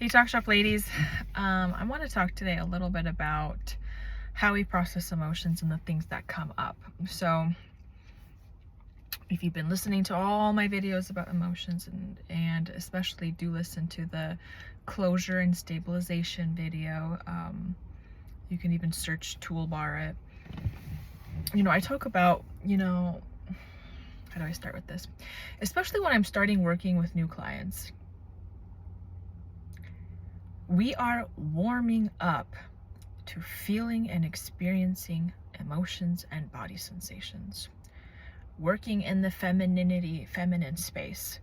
Hey Talk Shop ladies, I want to talk today a little bit about how we process emotions and the things that come up. So if you've been listening to all my videos about emotions and especially do listen to the closure and stabilization video, you can even search toolbar it. I talk about, how do I start with this? Especially when I'm starting working with new clients. We are warming up to feeling and experiencing emotions and body sensations. Working in the feminine space,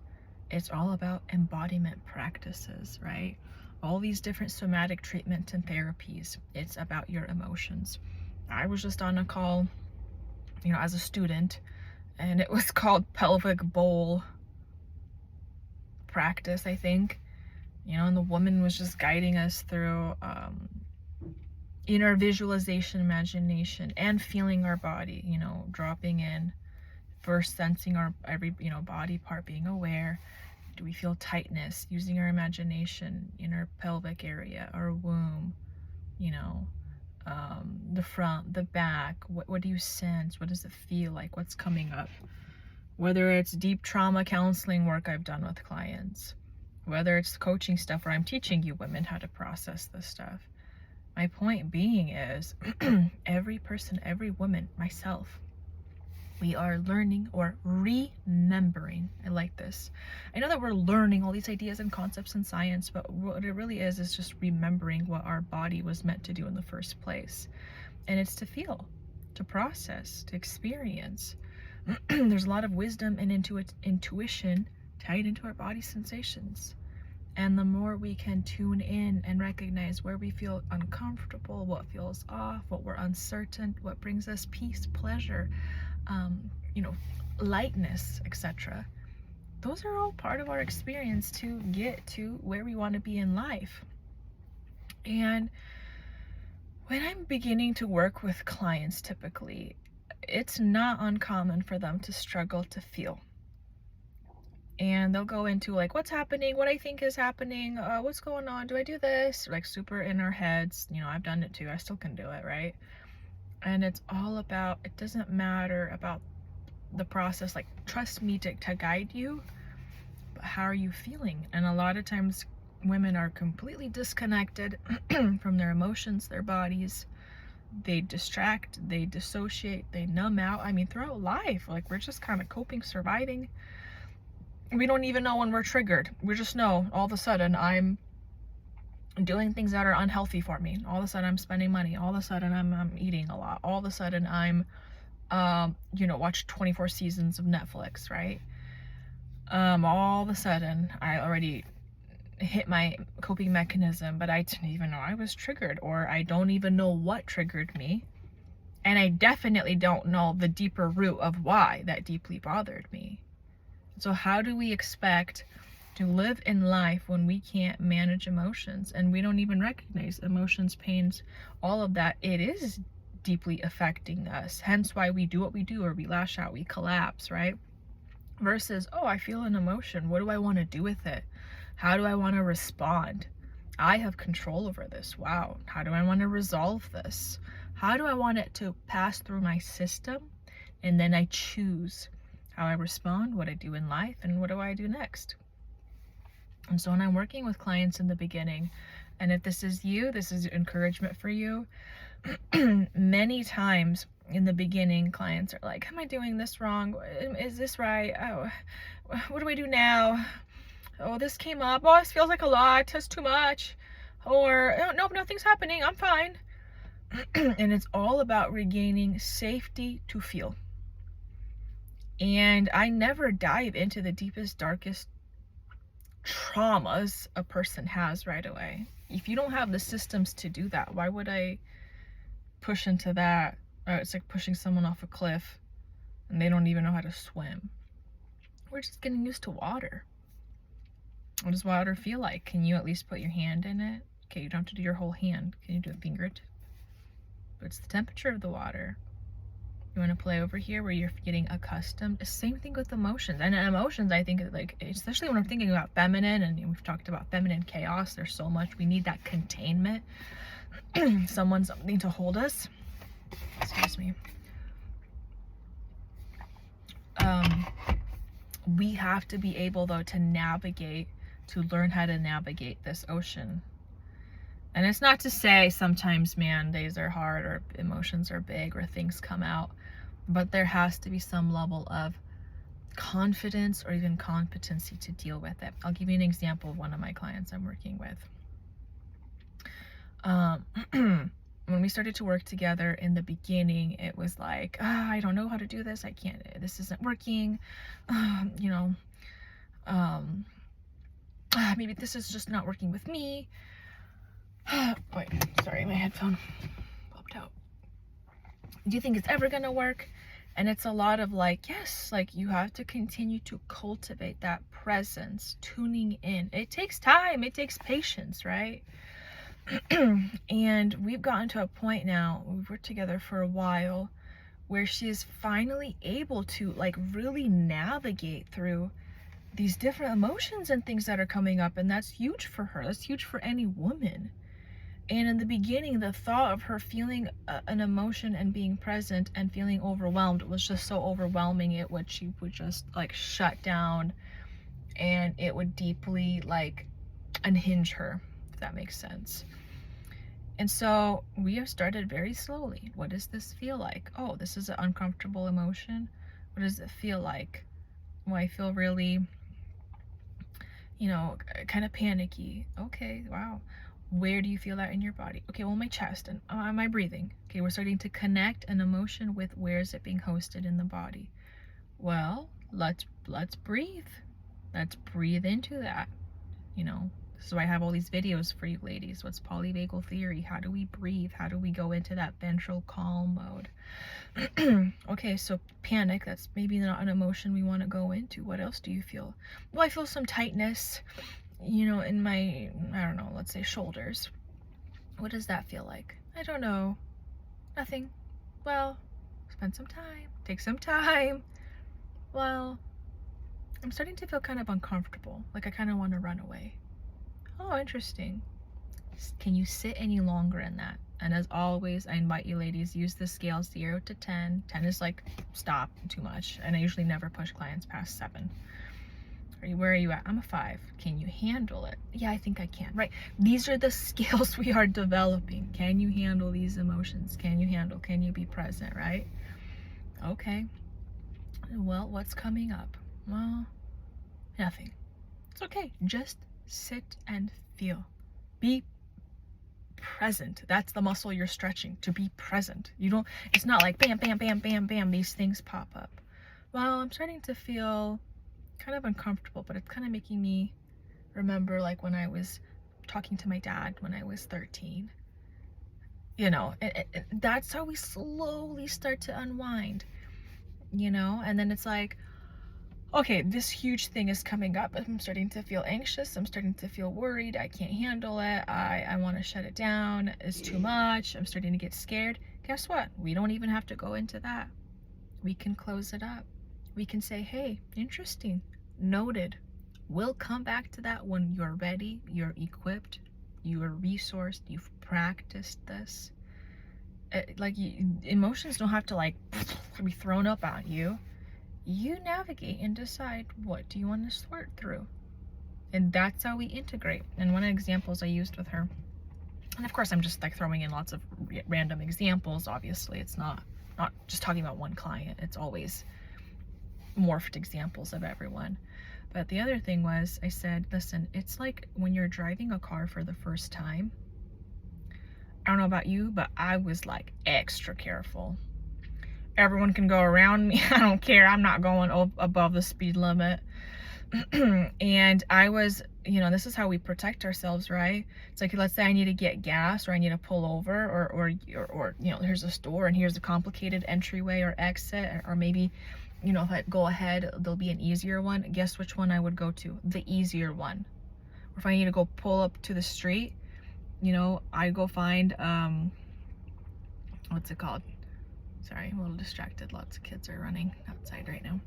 it's all about embodiment practices, right? All these different somatic treatments and therapies, it's about your emotions. I was just on a call, as a student, and it was called pelvic bowl practice, I think. And the woman was just guiding us through inner visualization, imagination, and feeling our body, dropping in, first sensing our every, body part, being aware. Do we feel tightness? Using our imagination in our pelvic area, our womb, the front, the back. What do you sense? What does it feel like? What's coming up? Whether it's deep trauma counseling work I've done with clients, whether it's coaching stuff where I'm teaching you women how to process this stuff. My point being is every person, every woman, myself, we are learning or remembering. I like this. I know that we're learning all these ideas and concepts in science, but what it really is just remembering what our body was meant to do in the first place. And it's to feel, to process, to experience. There's a lot of wisdom and intuition tied into our body sensations. And the more we can tune in and recognize where we feel uncomfortable, what feels off, what we're uncertain, what brings us peace, pleasure, lightness, etc. Those are all part of our experience to get to where we want to be in life. And when I'm beginning to work with clients, typically, it's not uncommon for them to struggle to feel. And they'll go into like, what's happening, what I think is happening, what's going on, do I do this? Like super in our heads. I've done it too, I still can do it, right? And it's all about, it doesn't matter about the process, like trust me to guide you, but how are you feeling? And a lot of times women are completely disconnected from their emotions, their bodies. They distract, they dissociate, they numb out. Throughout life, like we're just kind of coping, surviving. We don't even know when we're triggered. We just know all of a sudden I'm doing things that are unhealthy for me. All of a sudden I'm spending money. All of a sudden I'm eating a lot. All of a sudden I'm, watch 24 seasons of Netflix, right? All of a sudden I already hit my coping mechanism, but I didn't even know I was triggered, or I don't even know what triggered me. And I definitely don't know the deeper root of why that deeply bothered me. So how do we expect to live in life when we can't manage emotions and we don't even recognize emotions, pains, all of that? It is deeply affecting us. Hence why we do what we do, or we lash out, we collapse, right? Versus, oh, I feel an emotion. What do I want to do with it? How do I want to respond? I have control over this. Wow. How do I want to resolve this? How do I want it to pass through my system? And then I choose how I respond, what I do in life, and what do I do next. And so when I'm working with clients in the beginning, and if this is you, this is encouragement for you, many times in the beginning, clients are like, am I doing this wrong? Is this right? Oh, what do I do now? Oh, this came up. Oh, this feels like a lot. That's too much. Or, oh, nope, nothing's happening. I'm fine. And it's all about regaining safety to feel. And I never dive into the deepest, darkest traumas a person has right away. If you don't have the systems to do that, why would I push into that? It's like pushing someone off a cliff and they don't even know how to swim. We're just getting used to water. What does water feel like? Can you at least put your hand in it? Okay, you don't have to do your whole hand. Can you do a fingertip? But it's the temperature of the water. You want to play over here where you're getting accustomed. Same thing with emotions. And emotions, I think, like, especially when I'm thinking about feminine, and we've talked about feminine chaos, there's so much. We need that containment. Something to hold us. Excuse me. We have to be able, though, to learn how to navigate this ocean. And it's not to say sometimes, man, days are hard or emotions are big or things come out, but there has to be some level of confidence or even competency to deal with it. I'll give you an example of one of my clients I'm working with. When we started to work together in the beginning, it was like, I don't know how to do this. I can't, this isn't working. Maybe this is just not working with me. Wait, sorry, my headphone popped out. Do you think it's ever gonna work? And it's a lot of like, yes, like you have to continue to cultivate that presence, tuning in. It takes time, it takes patience, right? And we've gotten to a point now, we've worked together for a while, where she is finally able to like really navigate through these different emotions and things that are coming up. And that's huge for her. That's huge for any woman. And in the beginning, the thought of her feeling an emotion and being present and feeling overwhelmed was just so overwhelming. She would just like shut down, and it would deeply like unhinge her, if that makes sense. And so we have started very slowly. What does this feel like? Oh, this is an uncomfortable emotion. What does it feel like? Well, I feel really, kind of panicky. Okay, wow. Where do you feel that in your body? Okay, well, my chest. And am I breathing? Okay, we're starting to connect an emotion with where is it being hosted in the body. Well, let's breathe. Let's breathe into that. This is why I have all these videos for you ladies. What's polyvagal theory? How do we breathe? How do we go into that ventral calm mode? Okay, so panic, that's maybe not an emotion we want to go into. What else do you feel? Well, I feel some tightness, in my, I don't know, let's say shoulders. What does that feel like? I don't know. Nothing. Well, spend some time. Take some time. Well, I'm starting to feel kind of uncomfortable. Like I kind of want to run away. Oh, interesting. Can you sit any longer in that? And as always, I invite you ladies, use the scale 0 to 10. 10 is like, stop, too much. And I usually never push clients past 7. Where are you at? I'm a 5. Can you handle it? Yeah, I think I can. Right. These are the skills we are developing. Can you handle these emotions? Can you be present, right? Okay. Well, what's coming up? Well, nothing. It's okay. Just sit and feel. Be present. That's the muscle you're stretching, to be present. It's not like bam, bam, bam, bam, bam, these things pop up. Well, I'm starting to feel kind of uncomfortable, but it's kind of making me remember like when I was talking to my dad when I was 13. That's how we slowly start to unwind, and then it's like, okay, this huge thing is coming up. I'm starting to feel anxious. I'm starting to feel worried. I can't handle it. I want to shut it down. It's too much. I'm starting to get scared. Guess what? We don't even have to go into that. We can close it up. We can say, hey, interesting, noted. We'll come back to that when you're ready, you're equipped, you are resourced, you've practiced this. Emotions don't have to be thrown up at you. You navigate and decide, what do you want to sort through? And that's how we integrate. And one of the examples I used with her, and of course I'm just throwing in lots of random examples, obviously it's not just talking about one client, it's always morphed examples of everyone. But the other thing was, I said, listen, it's like when you're driving a car for the first time. I don't know about you, but I was like extra careful. Everyone can go around me. I don't care. I'm not going above the speed limit. And I was, this is how we protect ourselves, right? It's like, let's say I need to get gas, or I need to pull over, or here's a store and here's a complicated entryway or exit, or maybe, if I go ahead, there'll be an easier one. Guess which one I would go to? The easier one. Or if I need to go pull up to the street, I go find, what's it called? Sorry, I'm a little distracted. Lots of kids are running outside right now.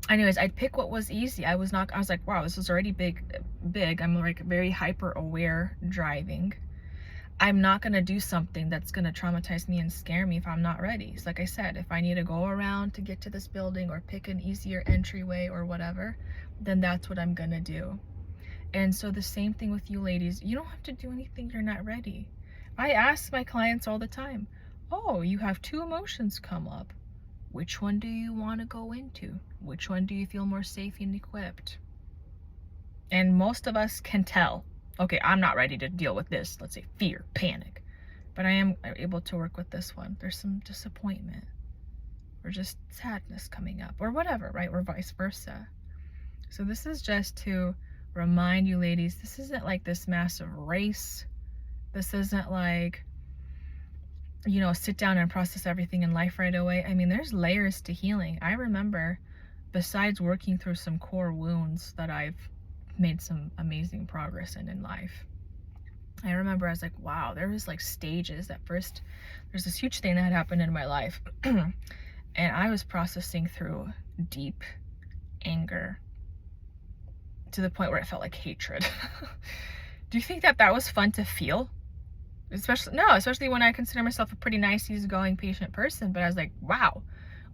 Anyways, I'd pick what was easy. I was like, wow, this is already big. I'm like very hyper aware driving. I'm not going to do something that's going to traumatize me and scare me if I'm not ready. So like I said, if I need to go around to get to this building or pick an easier entryway or whatever, then that's what I'm going to do. And so the same thing with you ladies. You don't have to do anything you're not ready. I ask my clients all the time, oh, you have 2 emotions come up. Which one do you want to go into? Which one do you feel more safe and equipped? And most of us can tell, okay, I'm not ready to deal with this. Let's say fear, panic. But I am able to work with this one. There's some disappointment or just sadness coming up or whatever, right? Or vice versa. So this is just to remind you ladies, this isn't like this massive race. This isn't like, you know, sit down and process everything in life right away. I mean, there's layers to healing. I remember, besides working through some core wounds that I've made some amazing progress in life. I remember I was like, wow, there was like stages. At first, there's this huge thing that had happened in my life. And I was processing through deep anger to the point where it felt like hatred. Do you think that that was fun to feel? Especially when I consider myself a pretty nice, easygoing, patient person. But I was like, wow,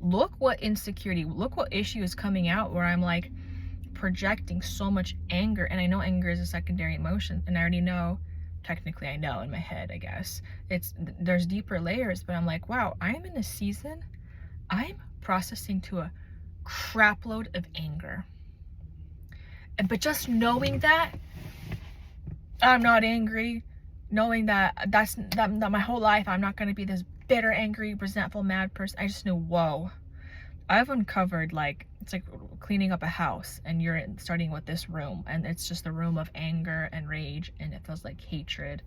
look what insecurity, look what issue is coming out where I'm like projecting so much anger. And I know anger is a secondary emotion. And I already know, technically I know in my head, I guess, there's deeper layers. But I'm like, wow, I'm in a season, I'm processing to a crap load of anger. But just knowing that I'm not angry, knowing that that my whole life I'm not going to be this bitter, angry, resentful, mad person. I just knew, whoa, I've uncovered, like, it's like cleaning up a house and you're starting with this room and it's just the room of anger and rage and it feels like hatred,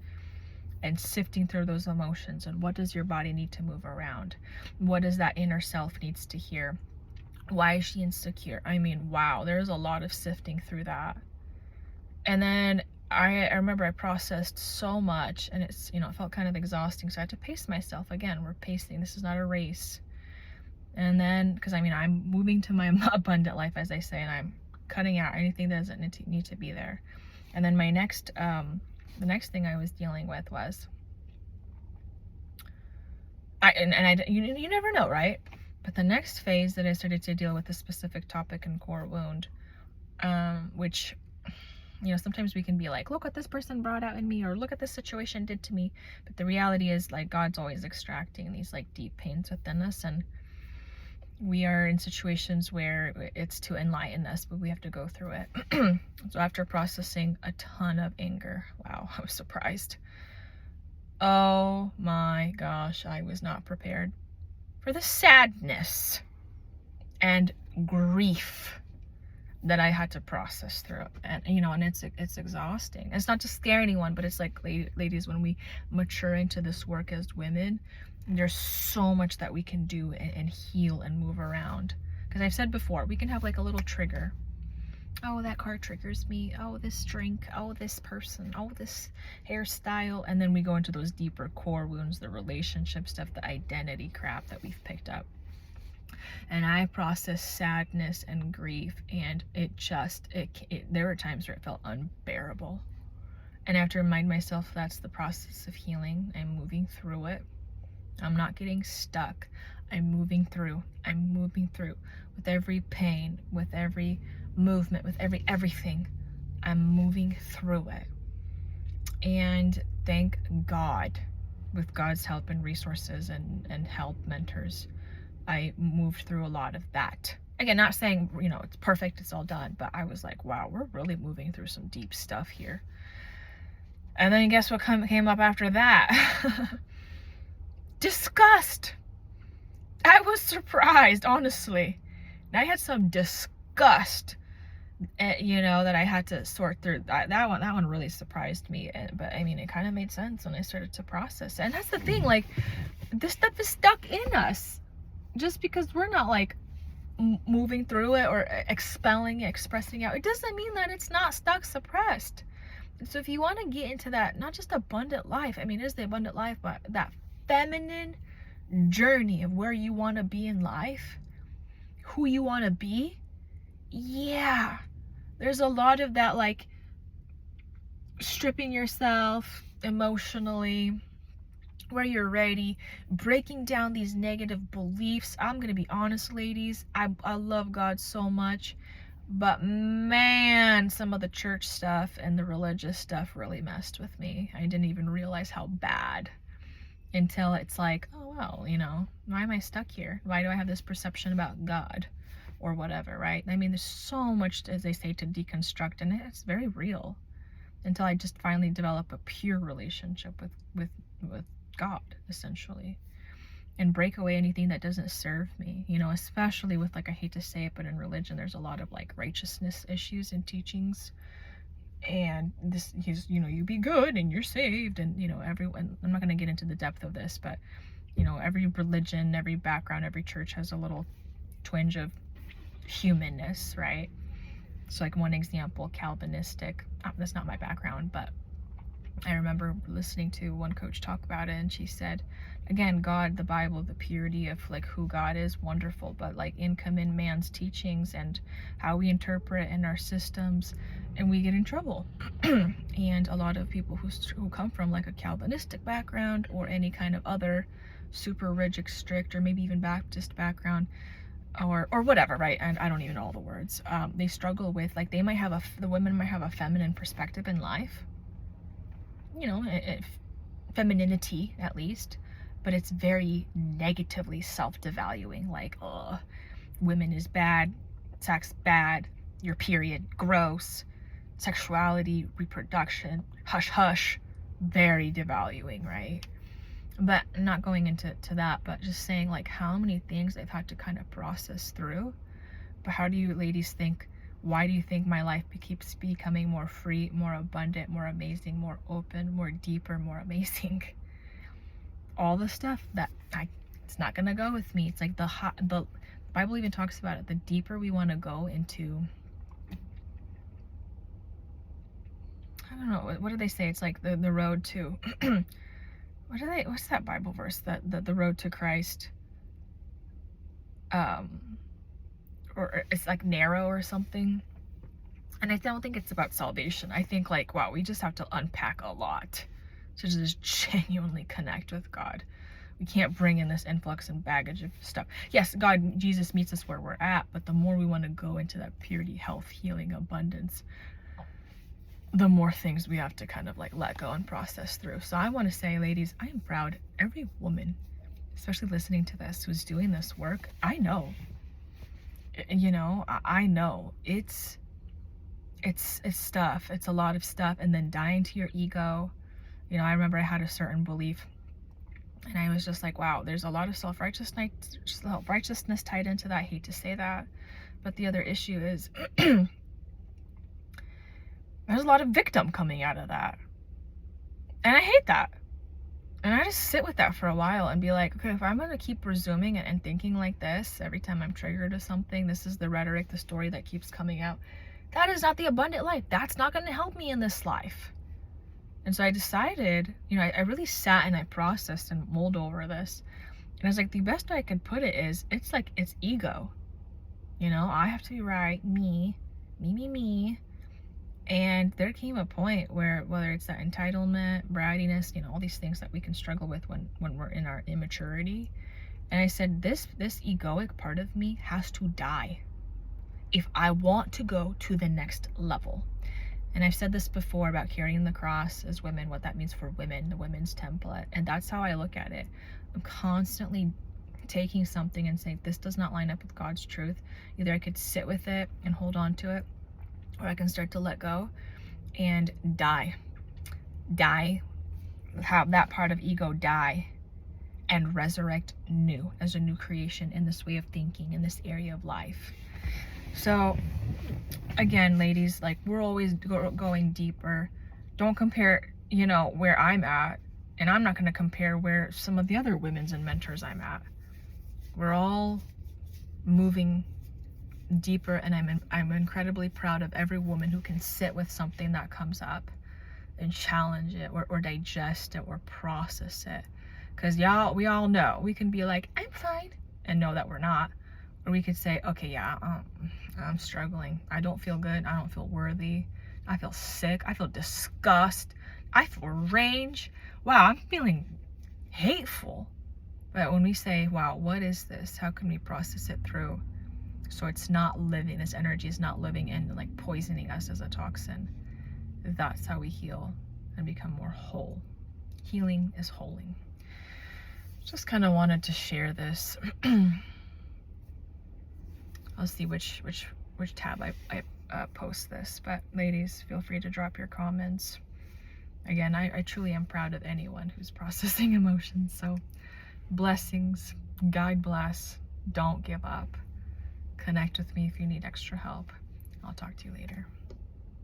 and sifting through those emotions and what does your body need to move around? What does that inner self needs to hear? Why is she insecure? I mean, wow, there's a lot of sifting through that. And then I remember I processed so much and it's, you know, it felt kind of exhausting. So I had to pace myself again. We're pacing. This is not a race. And then, because I mean, I'm moving to my abundant life, as I say, and I'm cutting out anything that doesn't need to be there. And then my next, the next thing I was dealing with was, you never know, right? But the next phase that I started to deal with a specific topic and core wound, which, you know, sometimes we can be like, look what this person brought out in me, or look what this situation did to me. But the reality is, like, God's always extracting these like deep pains within us, and we are in situations where it's to enlighten us, but we have to go through it. So after processing a ton of anger, wow, I was surprised. Oh my gosh, I was not prepared for the sadness and grief that I had to process through. And, you know, and it's exhausting. It's not to scare anyone, but it's like, ladies, when we mature into this work as women, there's so much that we can do and heal and move around. Because I've said before, we can have like a little trigger. Oh, that car triggers me. Oh, this drink. Oh, this person. Oh, this hairstyle. And then we go into those deeper core wounds, the relationship stuff, the identity crap that we've picked up. And I processed sadness and grief, and there were times where it felt unbearable. And I have to remind myself that's the process of healing. I'm moving through it. I'm not getting stuck. I'm moving through. I'm moving through with every pain, with every movement, with everything. I'm moving through it. And thank God, with God's help and resources and help, mentors, I moved through a lot of that. Again, not saying, you know, it's perfect, it's all done, but I was like, wow, we're really moving through some deep stuff here. And then guess what came up after that? Disgust. I was surprised, honestly. And I had some disgust, you know, that I had to sort through. That one really surprised me. But I mean, it kind of made sense when I started to process it. And that's the thing, like, this stuff is stuck in us. Just because we're not like moving through it or expelling it, expressing out, it doesn't mean that it's not stuck, suppressed. So if you want to get into that, not just abundant life, I mean, it is the abundant life, but that feminine journey of where you want to be in life, who you want to be, yeah, there's a lot of that, like stripping yourself emotionally, where you're ready, breaking down these negative beliefs. I'm gonna be honest, ladies, I love God so much, but man, some of the church stuff and the religious stuff really messed with me. I didn't even realize how bad until it's like, oh well, you know, why am I stuck here? Why do I have this perception about God or whatever, right? I mean, there's so much, as they say, to deconstruct, and it's very real, until I just finally develop a pure relationship with God, essentially, and break away anything that doesn't serve me, you know, especially with, like, I hate to say it, but in religion there's a lot of like righteousness issues and teachings, and this is, you know, you be good and you're saved, and you know, everyone, I'm not going to get into the depth of this, but you know, every religion, every background, every church has a little twinge of humanness, right? So like one example, Calvinistic, that's not my background, but I remember listening to one coach talk about it, and she said, again, God, the Bible, the purity of like who God is, wonderful, but like in come in man's teachings and how we interpret in our systems, and we get in trouble. And a lot of people who come from like a Calvinistic background or any kind of other super rigid, strict, or maybe even Baptist background, or whatever, right? And I don't even know all the words. They struggle with, like, they might have the women might have a feminine perspective in life, you know, femininity at least, but it's very negatively self-devaluing, like, oh, women is bad, sex bad, your period gross, sexuality, reproduction, hush hush, very devaluing, right? But not going into that, but just saying like how many things I've had to kind of process through. But how do you ladies think, why do you think my life keeps becoming more free, more abundant, more amazing, more open, more deeper, more amazing? All the stuff that it's not gonna go with me. It's like the Bible even talks about it. The deeper we want to go into, I don't know, what do they say? It's like the road to what's that Bible verse, that the road to Christ, or it's like narrow or something. And I don't think it's about salvation. I think like, wow, we just have to unpack a lot to just genuinely connect with God. We can't bring in this influx and baggage of stuff. Yes, God, Jesus meets us where we're at, but the more we want to go into that purity, health, healing, abundance, the more things we have to kind of like let go and process through. So I want to say, ladies, I am proud. Every woman, especially listening to this, who's doing this work, I know, you know, I know it's stuff. It's a lot of stuff. And then dying to your ego. You know, I remember I had a certain belief, and I was just like, wow, there's a lot of self-righteousness tied into that. I hate to say that, but the other issue is there's a lot of victim coming out of that. And I hate that. And I just sit with that for a while and be like, okay, if I'm going to keep resuming and thinking like this every time I'm triggered to something, this is the rhetoric, the story that keeps coming out. That is not the abundant life. That's not going to help me in this life. And so I decided, you know, I really sat and I processed and mulled over this. And I was like, the best way I could put it is, it's like, it's ego. You know, I have to be right, me. And there came a point where, whether it's that entitlement, brattiness, you know, all these things that we can struggle with when we're in our immaturity. And I said, this egoic part of me has to die if I want to go to the next level. And I've said this before about carrying the cross as women, what that means for women, the women's template. And that's how I look at it. I'm constantly taking something and saying, this does not line up with God's truth. Either I could sit with it and hold on to it, or I can start to let go and die, have that part of ego die, and resurrect new, as a new creation in this way of thinking, in this area of life. So again, ladies, like, we're always going deeper. Don't compare, you know, where I'm at, and I'm not going to compare where some of the other women's and mentors I'm at. We're all moving deeper, and I'm incredibly proud of every woman who can sit with something that comes up. and challenge it, or digest it, or process it. Because we all know we can be like, I'm fine, and know that we're not. Or we could say, okay, yeah, I'm struggling. I don't feel good. I don't feel worthy. I feel sick. I feel disgust. I feel rage. Wow, I'm feeling hateful. But when we say, wow, what is this? How can we process it through? So it's not living, this energy is not living and like poisoning us as a toxin. That's how we heal and become more whole. Healing is holing. Just kind of wanted to share this. I'll see which tab I post this, but ladies, feel free to drop your comments. Again, I truly am proud of anyone who's processing emotions. So blessings, God bless, don't give up. Connect with me if you need extra help. I'll talk to you later.